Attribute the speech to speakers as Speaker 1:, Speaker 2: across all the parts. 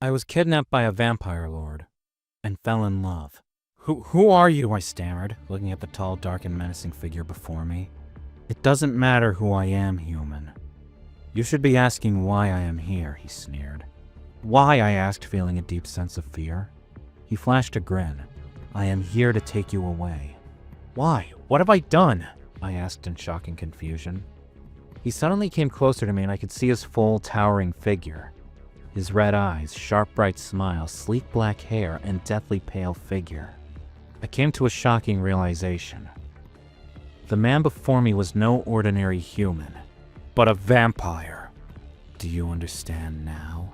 Speaker 1: I was kidnapped by a vampire lord and fell in love. Who are you? I stammered, looking at the tall, dark, and menacing figure before me. It doesn't matter who I am, human. You should be asking why I am here, he sneered. Why? I asked, feeling a deep sense of fear. He flashed a grin. I am here to take you away. Why? What have I done? I asked in shocking confusion. He suddenly came closer to me and I could see his full, towering figure. His red eyes, sharp, bright smile, sleek black hair, and deathly pale figure. I came to a shocking realization. The man before me was no ordinary human, but a vampire. Do you understand now?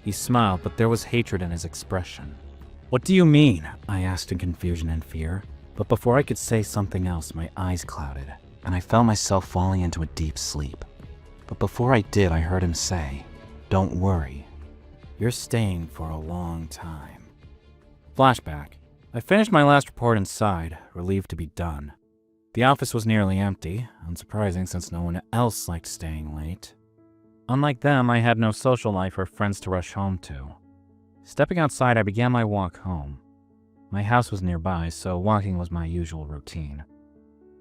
Speaker 1: He smiled, but there was hatred in his expression. What do you mean? I asked in confusion and fear, but before I could say something else, my eyes clouded, and I felt myself falling into a deep sleep. But before I did, I heard him say, "Don't worry. You're staying for a long time." Flashback. I finished my last report inside, relieved to be done. The office was nearly empty, unsurprising since no one else liked staying late. Unlike them, I had no social life or friends to rush home to. Stepping outside, I began my walk home. My house was nearby, so walking was my usual routine.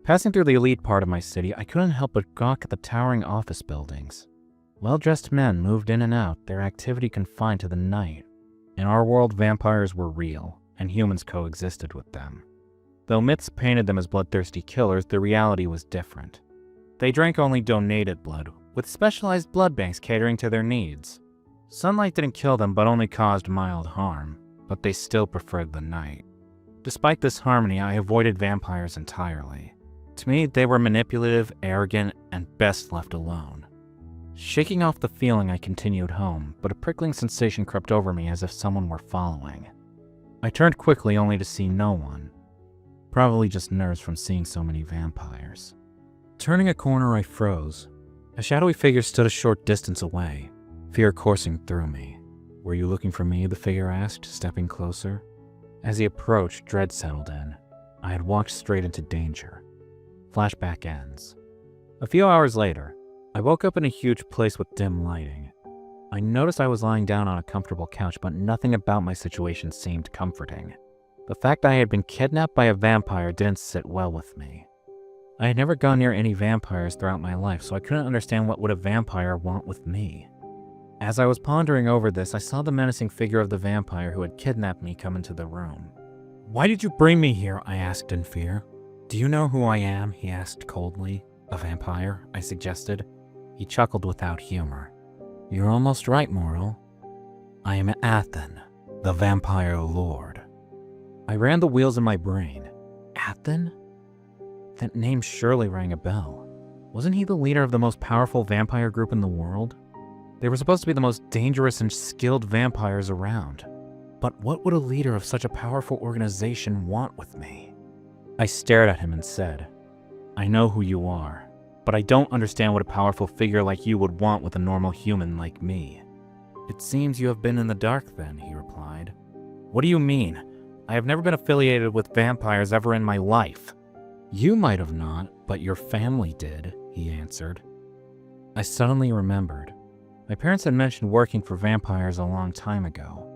Speaker 1: Passing through the elite part of my city, I couldn't help but gawk at the towering office buildings. Well-dressed men moved in and out, their activity confined to the night. In our world, vampires were real, and humans coexisted with them. Though myths painted them as bloodthirsty killers, the reality was different. They drank only donated blood, with specialized blood banks catering to their needs. Sunlight didn't kill them, but only caused mild harm, but they still preferred the night. Despite this harmony, I avoided vampires entirely. To me, they were manipulative, arrogant, and best left alone. Shaking off the feeling, I continued home, but a prickling sensation crept over me as if someone were following. I turned quickly only to see no one. Probably just nerves from seeing so many vampires. Turning a corner, I froze. A shadowy figure stood a short distance away, fear coursing through me. "Were you looking for me?" the figure asked, stepping closer. As he approached, dread settled in. I had walked straight into danger. Flashback ends. A few hours later, I woke up in a huge place with dim lighting. I noticed I was lying down on a comfortable couch, but nothing about my situation seemed comforting. The fact I had been kidnapped by a vampire didn't sit well with me. I had never gone near any vampires throughout my life, so I couldn't understand what would a vampire want with me. As I was pondering over this, I saw the menacing figure of the vampire who had kidnapped me come into the room. "Why did you bring me here?" I asked in fear. "Do you know who I am?" he asked coldly. "A vampire?" I suggested. He chuckled without humor. "You're almost right, Mortal. I am Athen, the vampire lord." I ran the wheels in my brain. Athen? That name surely rang a bell. Wasn't he the leader of the most powerful vampire group in the world? They were supposed to be the most dangerous and skilled vampires around. But what would a leader of such a powerful organization want with me? I stared at him and said, "I know who you are, but I don't understand what a powerful figure like you would want with a normal human like me." "It seems you have been in the dark then," he replied. "What do you mean? I have never been affiliated with vampires ever in my life." "You might have not, but your family did," he answered. I suddenly remembered. My parents had mentioned working for vampires a long time ago.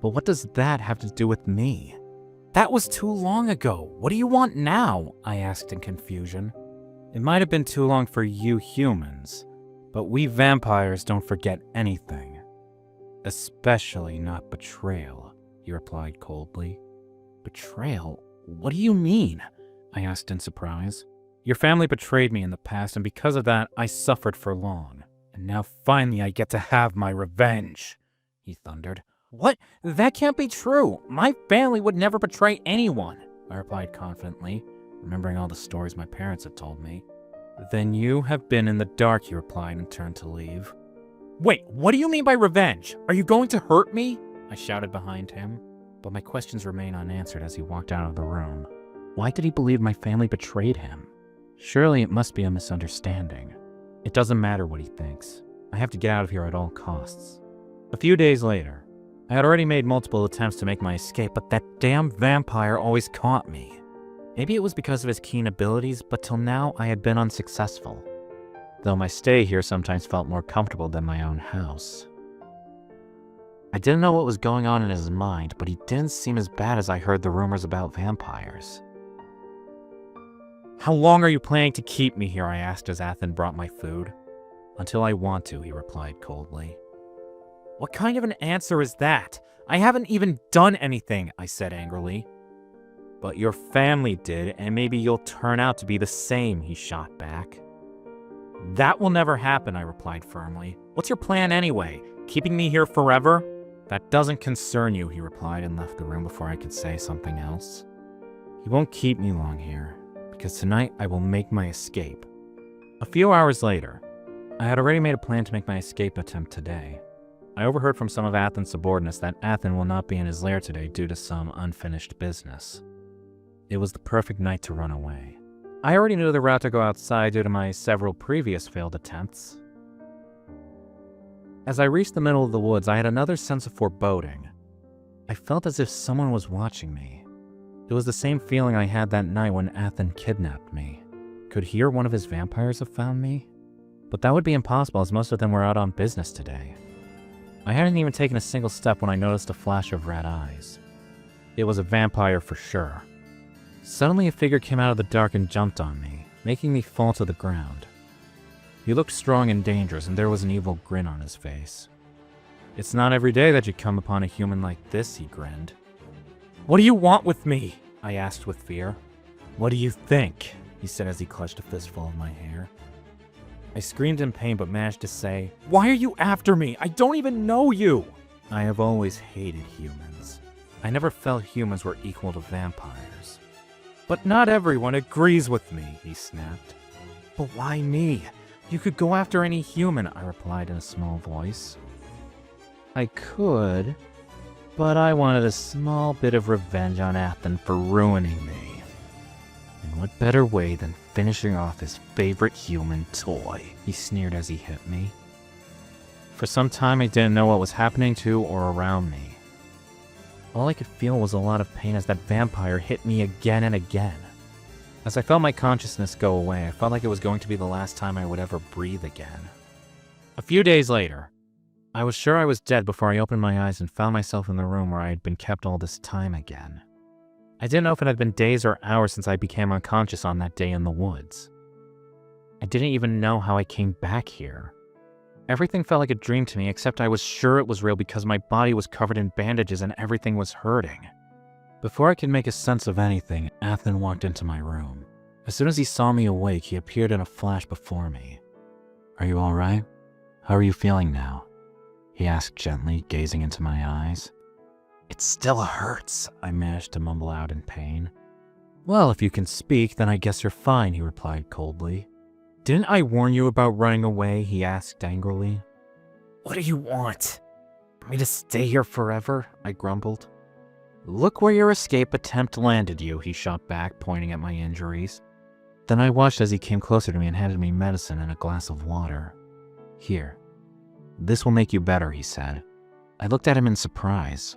Speaker 1: But what does that have to do with me? "That was too long ago. What do you want now?" I asked in confusion. "It might have been too long for you humans, but we vampires don't forget anything. Especially not betrayal," he replied coldly. "Betrayal? What do you mean?" I asked in surprise. "Your family betrayed me in the past, and because of that, I suffered for long. And now finally I get to have my revenge," he thundered. "What? That can't be true. My family would never betray anyone," I replied confidently, remembering all the stories my parents had told me. "Then you have been in the dark," he replied and turned to leave. "Wait, what do you mean by revenge? Are you going to hurt me?" I shouted behind him, but my questions remained unanswered as he walked out of the room. Why did he believe my family betrayed him? Surely it must be a misunderstanding. It doesn't matter what he thinks. I have to get out of here at all costs. A few days later, I had already made multiple attempts to make my escape, but that damn vampire always caught me. Maybe it was because of his keen abilities, but till now I had been unsuccessful. Though my stay here sometimes felt more comfortable than my own house. I didn't know what was going on in his mind, but he didn't seem as bad as I heard the rumors about vampires. "How long are you planning to keep me here?" I asked as Athen brought my food. "Until I want to," he replied coldly. "What kind of an answer is that? I haven't even done anything," I said angrily. "But your family did, and maybe you'll turn out to be the same," he shot back. "That will never happen," I replied firmly. "What's your plan anyway? Keeping me here forever?" "That doesn't concern you," he replied and left the room before I could say something else. "He won't keep me long here, because tonight I will make my escape." A few hours later, I had already made a plan to make my escape attempt today. I overheard from some of Athen's subordinates that Athen will not be in his lair today due to some unfinished business. It was the perfect night to run away. I already knew the route to go outside due to my several previous failed attempts. As I reached the middle of the woods, I had another sense of foreboding. I felt as if someone was watching me. It was the same feeling I had that night when Athen kidnapped me. Could he or one of his vampires have found me? But that would be impossible as most of them were out on business today. I hadn't even taken a single step when I noticed a flash of red eyes. It was a vampire for sure. Suddenly a figure came out of the dark and jumped on me, making me fall to the ground. He looked strong and dangerous, and there was an evil grin on his face. "It's not every day that you come upon a human like this," he grinned. "What do you want with me?" I asked with fear. "What do you think?" he said as he clutched a fistful of my hair. I screamed in pain but managed to say, "Why are you after me? I don't even know you!" I have always hated humans. I never felt humans were equal to vampires. "But not everyone agrees with me," he snapped. "But why me? You could go after any human," I replied in a small voice. "I could, but I wanted a small bit of revenge on Athen for ruining me. And what better way than finishing off his favorite human toy?" he sneered as he hit me. For some time I didn't know what was happening to or around me. All I could feel was a lot of pain as that vampire hit me again and again. As I felt my consciousness go away, I felt like it was going to be the last time I would ever breathe again. A few days later, I was sure I was dead before I opened my eyes and found myself in the room where I had been kept all this time again. I didn't know if it had been days or hours since I became unconscious on that day in the woods. I didn't even know how I came back here. Everything felt like a dream to me, except I was sure it was real because my body was covered in bandages and everything was hurting. Before I could make a sense of anything, Athen walked into my room. As soon as he saw me awake, he appeared in a flash before me. "Are you all right? How are you feeling now?" he asked gently, gazing into my eyes. "It still hurts," I managed to mumble out in pain. "Well, if you can speak, then I guess you're fine," he replied coldly. "Didn't I warn you about running away?" he asked angrily. "What do you want? For me to stay here forever?" I grumbled. "Look where your escape attempt landed you," he shot back, pointing at my injuries. Then I watched as he came closer to me and handed me medicine and a glass of water. "Here. This will make you better," he said. I looked at him in surprise.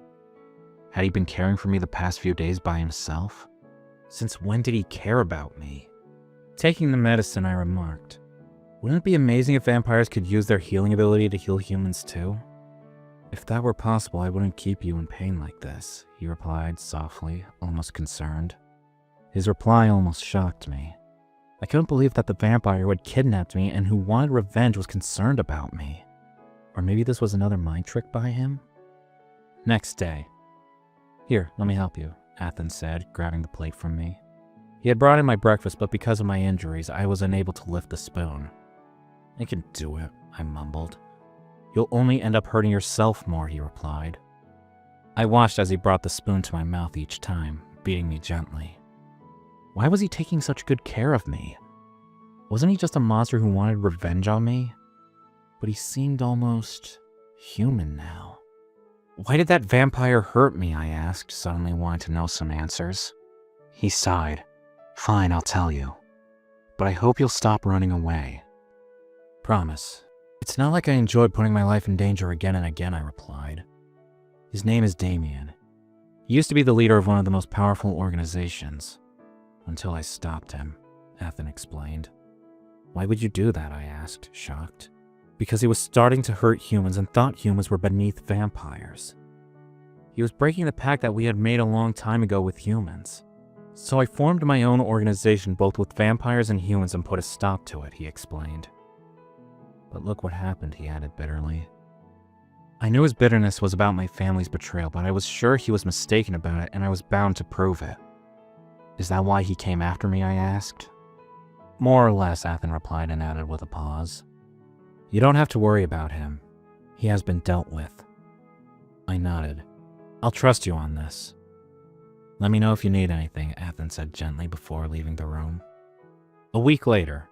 Speaker 1: Had he been caring for me the past few days by himself? Since when did he care about me? Taking the medicine, I remarked, "Wouldn't it be amazing if vampires could use their healing ability to heal humans too?" "If that were possible, I wouldn't keep you in pain like this," he replied softly, almost concerned. His reply almost shocked me. I couldn't believe that the vampire who had kidnapped me and who wanted revenge was concerned about me. Or maybe this was another mind trick by him? Next day. "Here, let me help you," Athen said, grabbing the plate from me. He had brought in my breakfast, but because of my injuries, I was unable to lift the spoon. "I can do it," I mumbled. "You'll only end up hurting yourself more," he replied. I watched as he brought the spoon to my mouth each time, beating me gently. Why was he taking such good care of me? Wasn't he just a monster who wanted revenge on me? But he seemed almost human now. "Why did that vampire hurt me?" I asked, suddenly wanting to know some answers. He sighed. "Fine, I'll tell you. But I hope you'll stop running away." "Promise. It's not like I enjoyed putting my life in danger again and again," I replied. "His name is Damien. He used to be the leader of one of the most powerful organizations. Until I stopped him," Athen explained. "Why would you do that?" I asked, shocked. because he was starting to hurt humans and thought humans were beneath vampires. He was breaking the pact that we had made a long time ago with humans. So I formed my own organization both with vampires and humans and put a stop to it, he explained. But look what happened, he added bitterly. I knew his bitterness was about my family's betrayal, but I was sure he was mistaken about it and I was bound to prove it. Is that why he came after me, I asked. More or less, Athen replied and added with a pause. You don't have to worry about him. He has been dealt with. I nodded. I'll trust you on this. Let me know if you need anything, Athen said gently before leaving the room. A week later.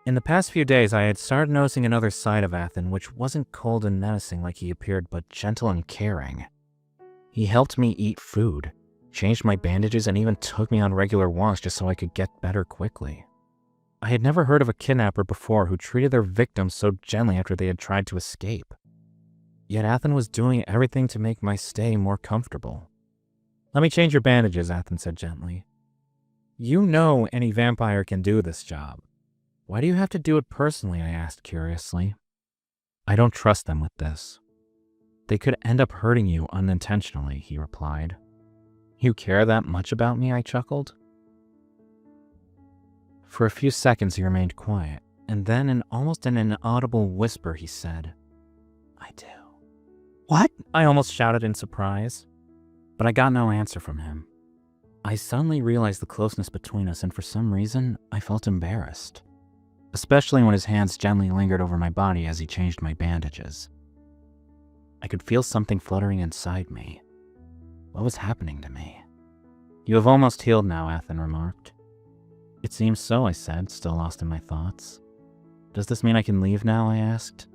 Speaker 1: In the past few days, I had started noticing another side of Athen, which wasn't cold and menacing like he appeared, but gentle and caring. He helped me eat food, changed my bandages, and even took me on regular walks just so I could get better quickly. I had never heard of a kidnapper before who treated their victims so gently after they had tried to escape. Yet Athen was doing everything to make my stay more comfortable. Let me change your bandages, Athen said gently. You know any vampire can do this job. Why do you have to do it personally, I asked curiously. I don't trust them with this. They could end up hurting you unintentionally, he replied. You care that much about me, I chuckled. For a few seconds he remained quiet, and then in almost an inaudible whisper he said, I do. What? I almost shouted in surprise. But I got no answer from him. I suddenly realized the closeness between us, and for some reason, I felt embarrassed. Especially when his hands gently lingered over my body as he changed my bandages. I could feel something fluttering inside me. What was happening to me? You have almost healed now, Athen remarked. It seems so, I said, still lost in my thoughts. Does this mean I can leave now, I asked.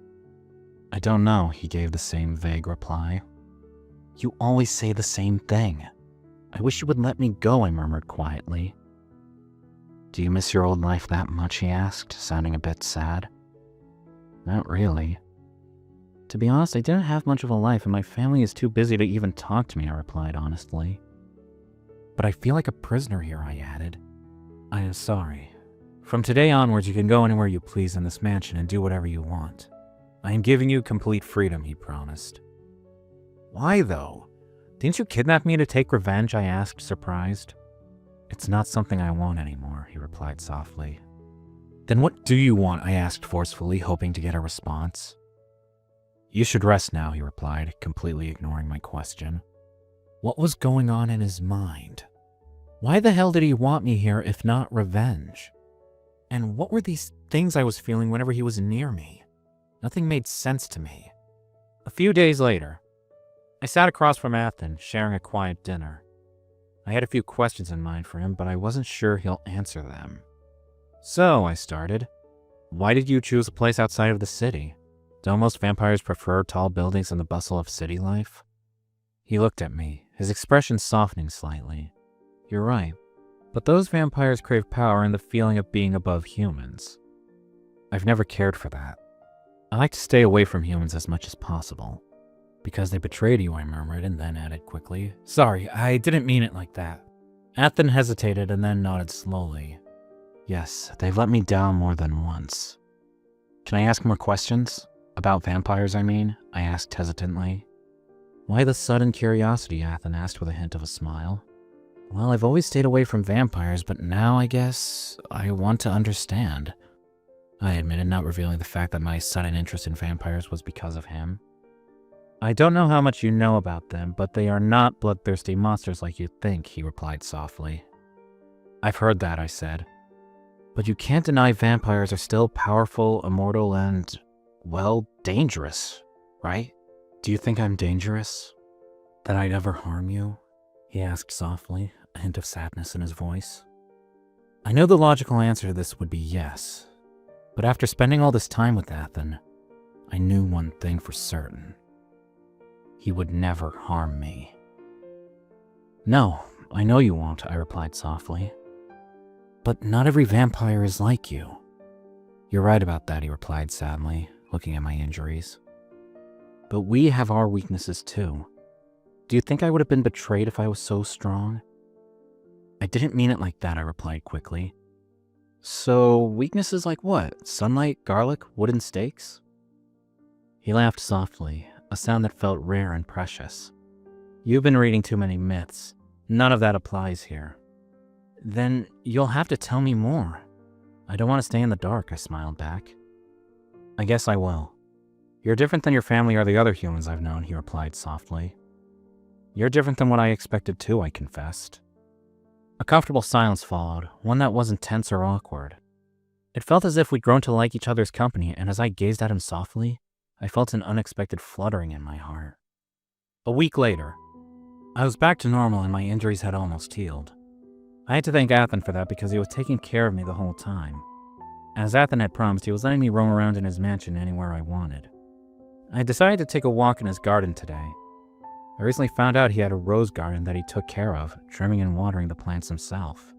Speaker 1: I don't know, he gave the same vague reply. You always say the same thing. I wish you would let me go, I murmured quietly. Do you miss your old life that much, he asked, sounding a bit sad. Not really. To be honest, I didn't have much of a life, and my family is too busy to even talk to me, I replied honestly. But I feel like a prisoner here, I added. I am sorry. From today onwards, you can go anywhere you please in this mansion and do whatever you want. I am giving you complete freedom, he promised. Why, though? Didn't you kidnap me to take revenge, I asked, surprised. It's not something I want anymore, he replied softly. Then what do you want, I asked forcefully, hoping to get a response. You should rest now, he replied, completely ignoring my question. What was going on in his mind? Why the hell did he want me here if not revenge? And what were these things I was feeling whenever he was near me? Nothing made sense to me. A few days later, I sat across from Athen, sharing a quiet dinner. I had a few questions in mind for him, but I wasn't sure he'll answer them. So, I started, why did you choose a place outside of the city? Don't most vampires prefer tall buildings and the bustle of city life? He looked at me, his expression softening slightly. You're right, but those vampires crave power and the feeling of being above humans. I've never cared for that. I like to stay away from humans as much as possible. Because they betrayed you, I murmured, and then added quickly, Sorry, I didn't mean it like that. Athen hesitated and then nodded slowly. Yes, they've let me down more than once. Can I ask more questions? About vampires, I mean, I asked hesitantly. Why the sudden curiosity, Athen asked with a hint of a smile. Well, I've always stayed away from vampires, but now I guess I want to understand. I admitted, not revealing the fact that my sudden interest in vampires was because of him. I don't know how much you know about them, but they are not bloodthirsty monsters like you think, he replied softly. I've heard that, I said. But you can't deny vampires are still powerful, immortal, and, well, dangerous, right? Do you think I'm dangerous? That I'd ever harm you? He asked softly, a hint of sadness in his voice. I know the logical answer to this would be yes, but after spending all this time with Athen, I knew one thing for certain. He would never harm me. No, I know you won't, I replied softly. But not every vampire is like you. You're right about that, he replied sadly, looking at my injuries. But we have our weaknesses too. Do you think I would have been betrayed if I was so strong? I didn't mean it like that, I replied quickly. So, weaknesses like what? Sunlight, garlic, wooden stakes? He laughed softly, a sound that felt rare and precious. You've been reading too many myths. None of that applies here. Then you'll have to tell me more. I don't want to stay in the dark, I smiled back. I guess I will. You're different than your family or the other humans I've known, he replied softly. You're different than what I expected too, I confessed. A comfortable silence followed, one that wasn't tense or awkward. It felt as if we'd grown to like each other's company, and as I gazed at him softly, I felt an unexpected fluttering in my heart. A week later, I was back to normal and my injuries had almost healed. I had to thank Athen for that because he was taking care of me the whole time. As Athen had promised, he was letting me roam around in his mansion anywhere I wanted. I decided to take a walk in his garden today. I recently found out he had a rose garden that he took care of, trimming and watering the plants himself.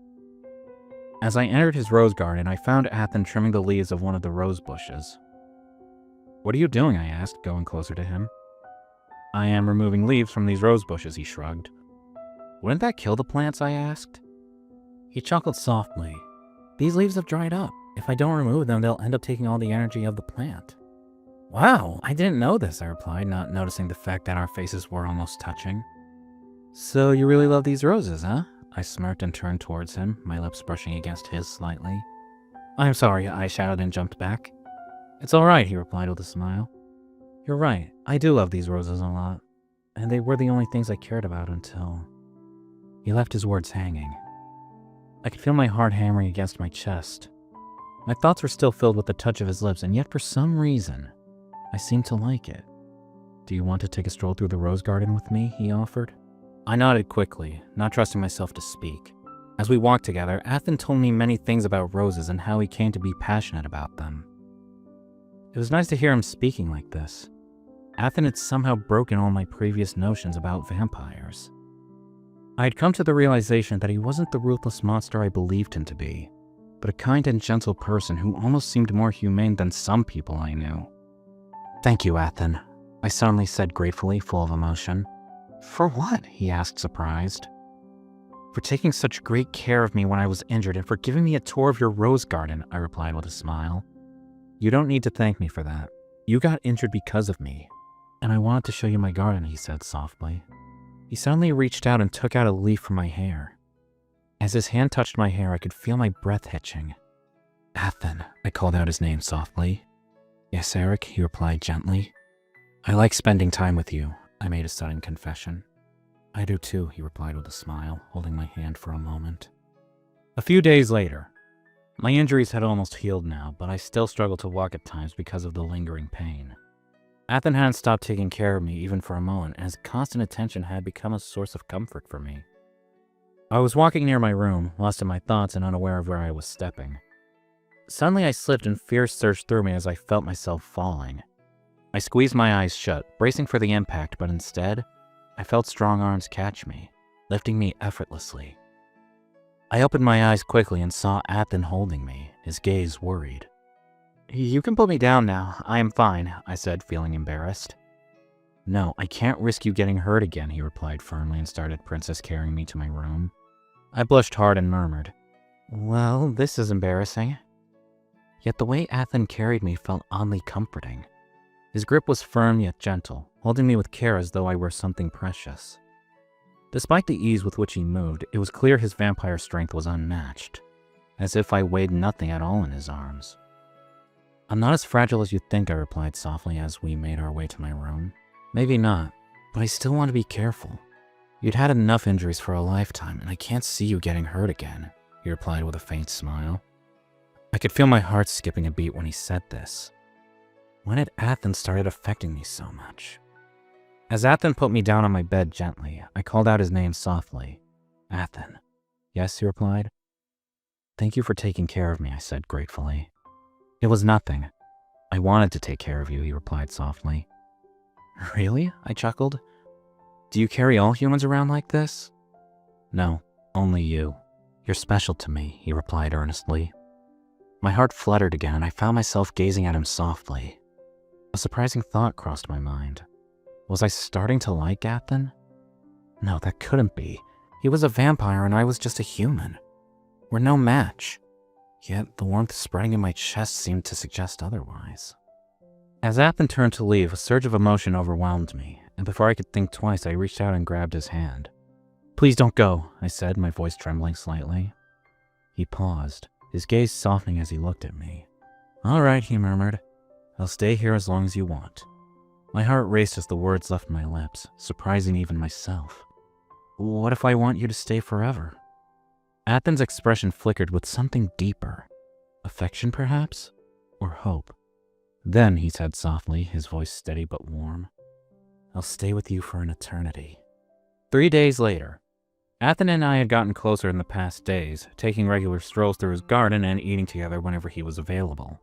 Speaker 1: As I entered his rose garden, I found Athen trimming the leaves of one of the rose bushes. What are you doing? I asked, going closer to him. I am removing leaves from these rose bushes, he shrugged. Wouldn't that kill the plants? I asked. He chuckled softly. These leaves have dried up. If I don't remove them, they'll end up taking all the energy of the plant. Wow, I didn't know this, I replied, not noticing the fact that our faces were almost touching. So you really love these roses, huh? I smirked and turned towards him, my lips brushing against his slightly. I'm sorry, I shouted and jumped back. It's all right, he replied with a smile. You're right, I do love these roses a lot, and they were the only things I cared about until... He left his words hanging. I could feel my heart hammering against my chest. My thoughts were still filled with the touch of his lips, and yet for some reason, I seemed to like it. Do you want to take a stroll through the rose garden with me? He offered. I nodded quickly, not trusting myself to speak. As we walked together, Athen told me many things about roses and how he came to be passionate about them. It was nice to hear him speaking like this. Athen had somehow broken all my previous notions about vampires. I had come to the realization that he wasn't the ruthless monster I believed him to be, but a kind and gentle person who almost seemed more humane than some people I knew. Thank you, Athen, I suddenly said gratefully, full of emotion. For what? He asked, surprised. For taking such great care of me when I was injured and for giving me a tour of your rose garden, I replied with a smile. You don't need to thank me for that. You got injured because of me. And I wanted to show you my garden, he said softly. He suddenly reached out and took out a leaf from my hair. As his hand touched my hair, I could feel my breath hitching. Athen, I called out his name softly. Yes, Eric, he replied gently. I like spending time with you, I made a sudden confession. I do too, he replied with a smile, holding my hand for a moment. A few days later, my injuries had almost healed now, but I still struggled to walk at times because of the lingering pain. Athen hadn't stopped taking care of me even for a moment, and his constant attention had become a source of comfort for me. I was walking near my room, lost in my thoughts and unaware of where I was stepping. Suddenly I slipped and fear surged through me as I felt myself falling. I squeezed my eyes shut, bracing for the impact, but instead, I felt strong arms catch me, lifting me effortlessly. I opened my eyes quickly and saw Athen holding me, his gaze worried. You can put me down now. I am fine, I said, feeling embarrassed. No, I can't risk you getting hurt again, he replied firmly and started princess carrying me to my room. I blushed hard and murmured, Well, this is embarrassing. Yet the way Athen carried me felt oddly comforting. His grip was firm yet gentle, holding me with care as though I were something precious. Despite the ease with which he moved, it was clear his vampire strength was unmatched, as if I weighed nothing at all in his arms. I'm not as fragile as you think, I replied softly as we made our way to my room. Maybe not, but I still want to be careful. You'd had enough injuries for a lifetime, and I can't see you getting hurt again, he replied with a faint smile. I could feel my heart skipping a beat when he said this. When had Athen started affecting me so much? As Athen put me down on my bed gently, I called out his name softly. Athen. Yes, he replied. Thank you for taking care of me, I said gratefully. It was nothing. I wanted to take care of you, he replied softly. Really? I chuckled. Do you carry all humans around like this? No, only you. You're special to me, he replied earnestly. My heart fluttered again and I found myself gazing at him softly. A surprising thought crossed my mind. Was I starting to like Athen? No, that couldn't be. He was a vampire and I was just a human. We're no match. Yet the warmth spreading in my chest seemed to suggest otherwise. As Athen turned to leave, a surge of emotion overwhelmed me, and before I could think twice, I reached out and grabbed his hand. "Please don't go," I said, my voice trembling slightly. He paused, his gaze softening as he looked at me. "All right," he murmured. "I'll stay here as long as you want." My heart raced as the words left my lips, surprising even myself. "What if I want you to stay forever?" Athen's expression flickered with something deeper. Affection, perhaps? Or hope? "Then," he said softly, his voice steady but warm, "I'll stay with you for an eternity." 3 days later, Athen and I had gotten closer in the past days, taking regular strolls through his garden and eating together whenever he was available.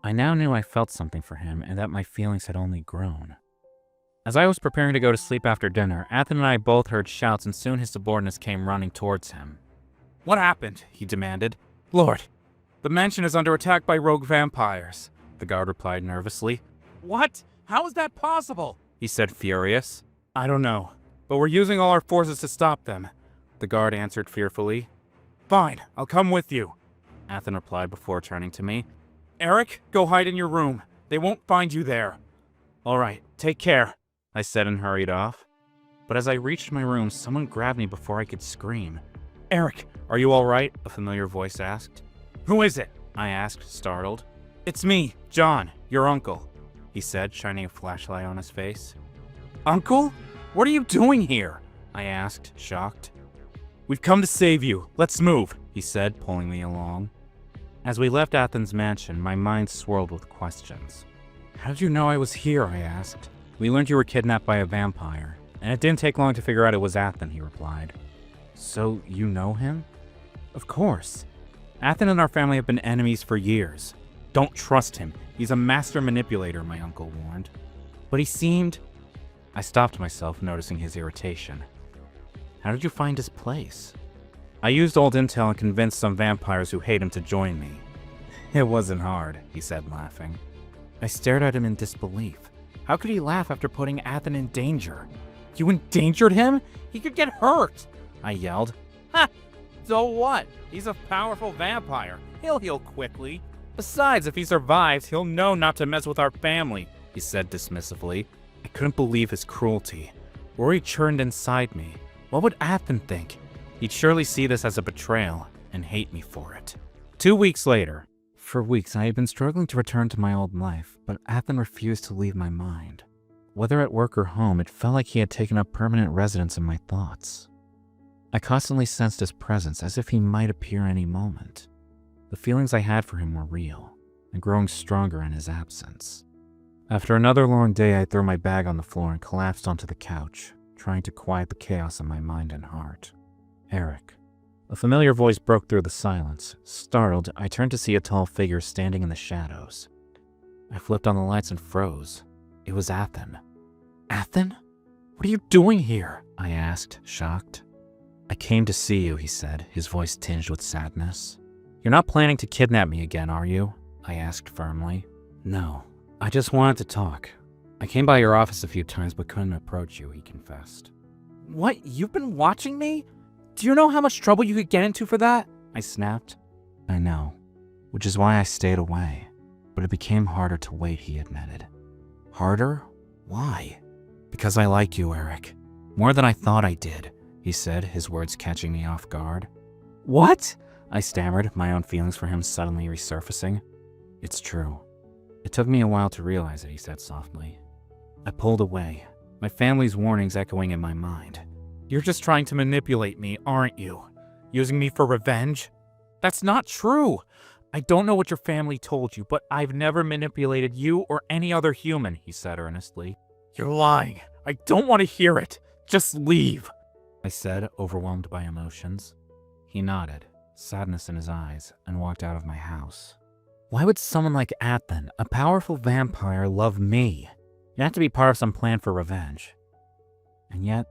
Speaker 1: I now knew I felt something for him and that my feelings had only grown. As I was preparing to go to sleep after dinner, Athen and I both heard shouts and soon his subordinates came running towards him. "What happened?" he demanded. "Lord, the mansion is under attack by rogue vampires," the guard replied nervously. "What? How is that possible?" he said, furious. "I don't know, but we're using all our forces to stop them," the guard answered fearfully. "Fine, I'll come with you," Athen replied before turning to me. "Eric, go hide in your room. They won't find you there." "All right, take care," I said and hurried off. But as I reached my room, someone grabbed me before I could scream. "Eric, are you all right?" a familiar voice asked. "Who is it?" I asked, startled. "It's me, John, your uncle," he said, shining a flashlight on his face. "Uncle? What are you doing here?" I asked, shocked. "We've come to save you. Let's move," he said, pulling me along. As we left Athen's mansion, my mind swirled with questions. "How did you know I was here?" I asked. "We learned you were kidnapped by a vampire, and it didn't take long to figure out it was Athen," he replied. "So you know him?" "Of course. Athen and our family have been enemies for years. Don't trust him. He's a master manipulator," my uncle warned. "But he seemed—" I stopped myself, noticing his irritation. "How did you find his place?" "I used old intel and convinced some vampires who hate him to join me." "It wasn't hard," he said, laughing. I stared at him in disbelief. How could he laugh after putting Athen in danger? "You endangered him? He could get hurt!" I yelled. "Ha! So what? He's a powerful vampire. He'll heal quickly. Besides, if he survives, he'll know not to mess with our family," he said dismissively. I couldn't believe his cruelty. Worry churned inside me. What would Athen think? He'd surely see this as a betrayal and hate me for it. 2 weeks later. For weeks, I had been struggling to return to my old life, but Athen refused to leave my mind. Whether at work or home, it felt like he had taken up permanent residence in my thoughts. I constantly sensed his presence, as if he might appear any moment. The feelings I had for him were real, and growing stronger in his absence. After another long day, I threw my bag on the floor and collapsed onto the couch, trying to quiet the chaos in my mind and heart. "Eric." A familiar voice broke through the silence. Startled, I turned to see a tall figure standing in the shadows. I flipped on the lights and froze. It was Athen. "Athen? What are you doing here?" I asked, shocked. "I came to see you," he said, his voice tinged with sadness. "You're not planning to kidnap me again, are you?" I asked firmly. "No, I just wanted to talk. I came by your office a few times but couldn't approach you," he confessed. "What? You've been watching me? Do you know how much trouble you could get into for that?" I snapped. "I know, which is why I stayed away. But it became harder to wait," he admitted. "Harder? Why?" "Because I like you, Eric. More than I thought I did," he said, his words catching me off guard. "What?" I stammered, my own feelings for him suddenly resurfacing. "It's true. It took me a while to realize it," he said softly. I pulled away, my family's warnings echoing in my mind. "You're just trying to manipulate me, aren't you? Using me for revenge?" "That's not true. I don't know what your family told you, but I've never manipulated you or any other human," he said earnestly. "You're lying. I don't want to hear it. Just leave," I said, overwhelmed by emotions. He nodded, sadness in his eyes, and walked out of my house. Why would someone like Athen, a powerful vampire, love me? You have to be part of some plan for revenge. And yet,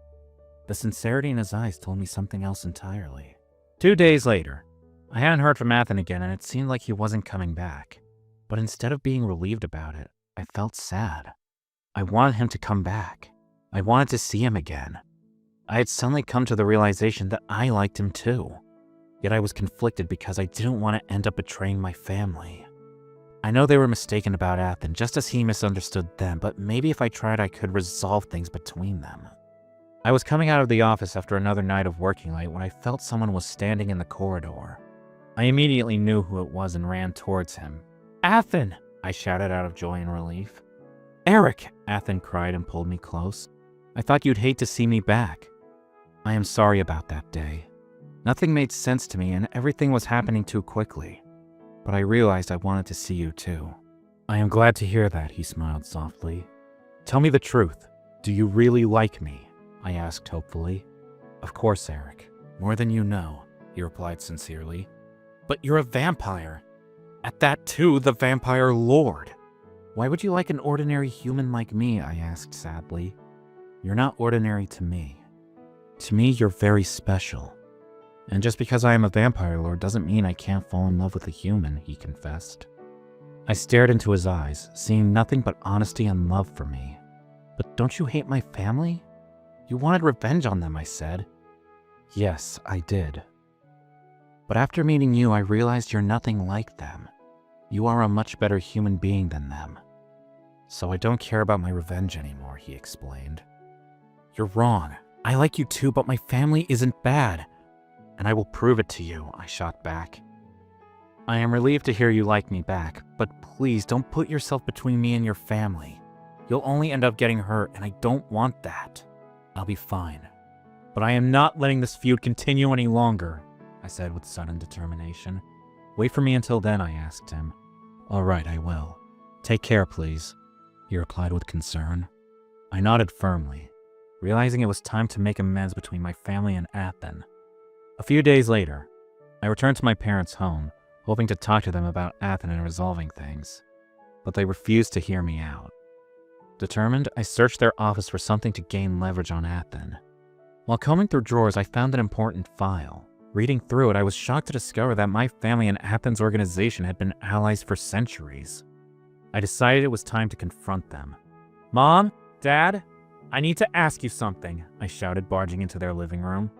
Speaker 1: the sincerity in his eyes told me something else entirely. 2 days later, I hadn't heard from Athen again, and it seemed like he wasn't coming back. But instead of being relieved about it, I felt sad. I wanted him to come back. I wanted to see him again. I had suddenly come to the realization that I liked him too. Yet I was conflicted because I didn't want to end up betraying my family. I know they were mistaken about Athen, just as he misunderstood them, but maybe if I tried I could resolve things between them. I was coming out of the office after another night of working late when I felt someone was standing in the corridor. I immediately knew who it was and ran towards him. "Athen!" I shouted out of joy and relief. "Eric!" Athen cried and pulled me close. "I thought you'd hate to see me back. I am sorry about that day. Nothing made sense to me and everything was happening too quickly. But I realized I wanted to see you too." "I am glad to hear that," he smiled softly. "Tell me the truth. Do you really like me?" I asked hopefully. "Of course, Eric. More than you know," he replied sincerely. "But you're a vampire. At that too, the vampire lord." "Why would you like an ordinary human like me?" I asked sadly. "You're not ordinary to me. To me, you're very special. And just because I am a vampire lord doesn't mean I can't fall in love with a human," he confessed. I stared into his eyes, seeing nothing but honesty and love for me. "But don't you hate my family? You wanted revenge on them," I said. "Yes, I did. But after meeting you, I realized you're nothing like them. You are a much better human being than them. So I don't care about my revenge anymore," he explained. "You're wrong. I like you too, but my family isn't bad. And I will prove it to you," I shot back. "I am relieved to hear you like me back, but please don't put yourself between me and your family. You'll only end up getting hurt, and I don't want that. I'll be fine. But I am not letting this feud continue any longer," I said with sudden determination. "Wait for me until then," I asked him. "All right, I will. Take care, please," he replied with concern. I nodded firmly, realizing it was time to make amends between my family and Athen. A few days later, I returned to my parents' home, hoping to talk to them about Athen and resolving things, but they refused to hear me out. Determined, I searched their office for something to gain leverage on Athen. While combing through drawers, I found an important file. Reading through it, I was shocked to discover that my family and Athen's organization had been allies for centuries. I decided it was time to confront them. "Mom, Dad, I need to ask you something," I shouted, barging into their living room.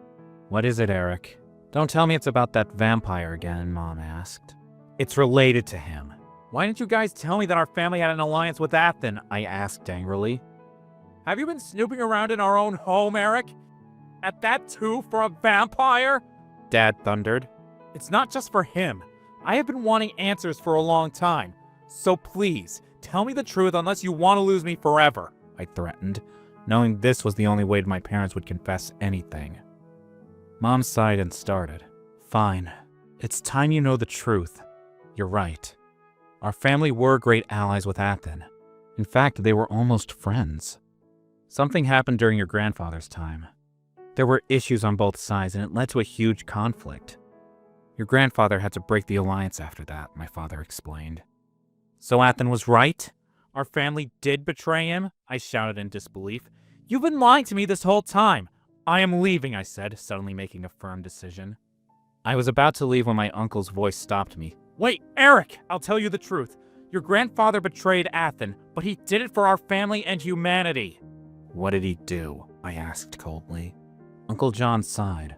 Speaker 1: "What is it, Eric?" "Don't tell me it's about that vampire again," Mom asked. "It's related to him." "Why didn't you guys tell me that our family had an alliance with Athen?" I asked angrily. "Have you been snooping around in our own home, Eric? At that too for a vampire?" Dad thundered. "It's not just for him. I have been wanting answers for a long time. So please, tell me the truth unless you want to lose me forever," I threatened, knowing this was the only way my parents would confess anything. Mom sighed and started. "Fine. It's time you know the truth. You're right. Our family were great allies with Athen. In fact, they were almost friends. Something happened during your grandfather's time. There were issues on both sides, and it led to a huge conflict. Your grandfather had to break the alliance after that," my father explained. "So Athen was right? Our family did betray him?" I shouted in disbelief. "You've been lying to me this whole time." "I am leaving," I said, suddenly making a firm decision. I was about to leave when my uncle's voice stopped me. "Wait, Eric! I'll tell you the truth. Your grandfather betrayed Athen, but he did it for our family and humanity." "What did he do?" I asked coldly. Uncle John sighed.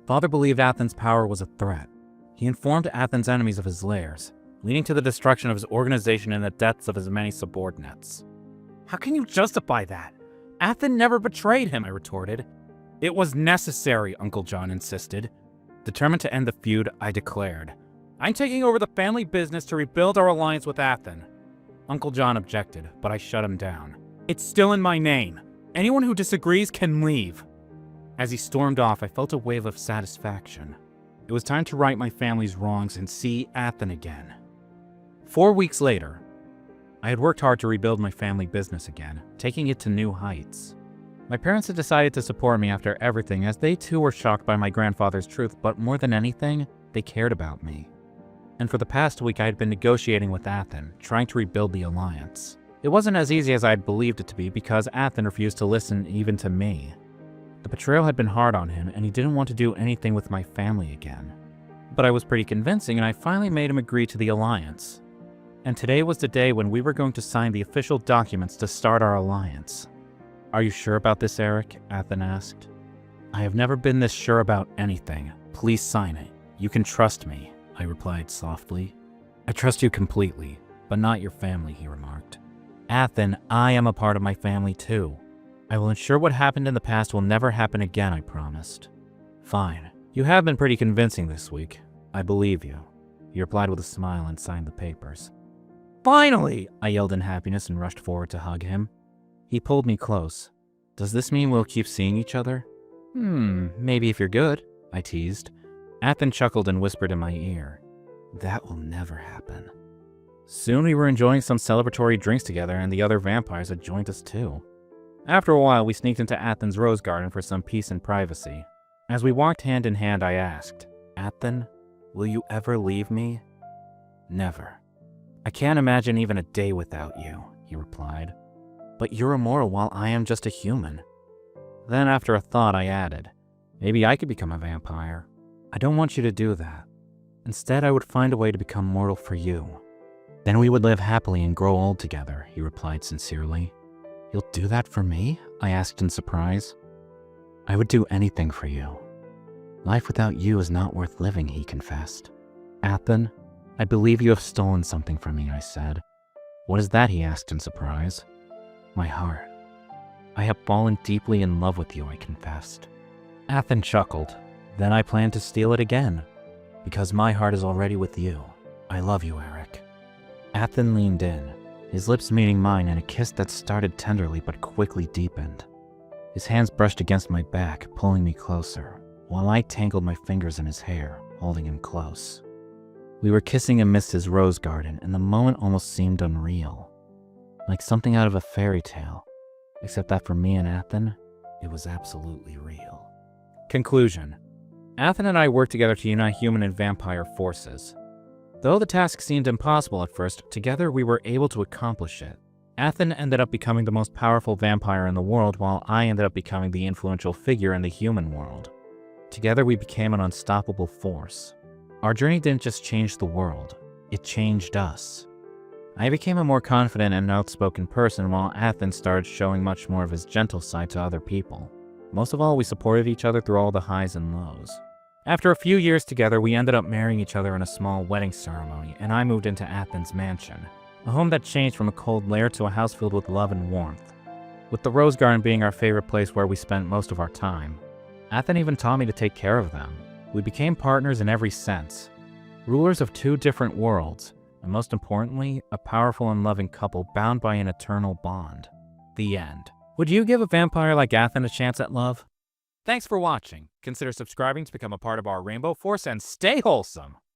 Speaker 1: Father believed Athen's power was a threat. He informed Athen's enemies of his lairs, leading to the destruction of his organization and the deaths of his many subordinates. "How can you justify that? Athen never betrayed him," I retorted. "It was necessary," Uncle John insisted. Determined to end the feud, I declared, "I'm taking over the family business to rebuild our alliance with Athen." Uncle John objected, but I shut him down. "It's still in my name. Anyone who disagrees can leave." As he stormed off, I felt a wave of satisfaction. It was time to right my family's wrongs and see Athen again. 4 weeks later, I had worked hard to rebuild my family business again, taking it to new heights. My parents had decided to support me after everything, as they too were shocked by my grandfather's truth, but more than anything, they cared about me. And for the past week, I had been negotiating with Athen, trying to rebuild the alliance. It wasn't as easy as I had believed it to be, because Athen refused to listen even to me. The betrayal had been hard on him, and he didn't want to do anything with my family again. But I was pretty convincing, and I finally made him agree to the alliance. And today was the day when we were going to sign the official documents to start our alliance. "Are you sure about this, Eric?" Athen asked. "I have never been this sure about anything. Please sign it. You can trust me," I replied softly. "I trust you completely. But not your family, he remarked. Athen, I am a part of my family too. I will ensure what happened in the past will never happen again, I promised. Fine. You have been pretty convincing this week. I believe you. He replied with a smile and signed the papers. Finally! I yelled in happiness and rushed forward to hug him. He pulled me close. Does this mean we'll keep seeing each other? Maybe if you're good, I teased. Athen chuckled and whispered in my ear. That will never happen. Soon we were enjoying some celebratory drinks together and the other vampires had joined us too. After a while, we sneaked into Athen's rose garden for some peace and privacy. As we walked hand in hand, I asked, Athen, will you ever leave me? Never. I can't imagine even a day without you, he replied. But you're immortal while I am just a human. Then after a thought, I added, maybe I could become a vampire. I don't want you to do that. Instead, I would find a way to become mortal for you. Then we would live happily and grow old together, he replied sincerely. You'll do that for me? I asked in surprise. I would do anything for you. Life without you is not worth living, he confessed. Athen, I believe you have stolen something from me, I said. What is that, he asked in surprise. My heart. I have fallen deeply in love with you, I confessed. Athen chuckled. Then I plan to steal it again. Because my heart is already with you. I love you, Eric. Athen leaned in, his lips meeting mine in a kiss that started tenderly but quickly deepened. His hands brushed against my back, pulling me closer, while I tangled my fingers in his hair, holding him close. We were kissing amidst his rose garden, and the moment almost seemed unreal. Like something out of a fairy tale, except that for me and Athen, it was absolutely real. Conclusion. Athen and I worked together to unite human and vampire forces. Though the task seemed impossible at first, together we were able to accomplish it. Athen ended up becoming the most powerful vampire in the world, while I ended up becoming the influential figure in the human world. Together we became an unstoppable force. Our journey didn't just change the world, it changed us. I became a more confident and outspoken person, while Athen started showing much more of his gentle side to other people. Most of all, we supported each other through all the highs and lows. After a few years together, we ended up marrying each other in a small wedding ceremony, and I moved into Athen's mansion, a home that changed from a cold lair to a house filled with love and warmth. With the rose garden being our favorite place where we spent most of our time. Athen even taught me to take care of them. We became partners in every sense, rulers of two different worlds, and most importantly, a powerful and loving couple bound by an eternal bond. The end. Would you give a vampire like Athen a chance at love? Thanks for watching. Consider subscribing to become a part of our Rainbow Force and stay wholesome!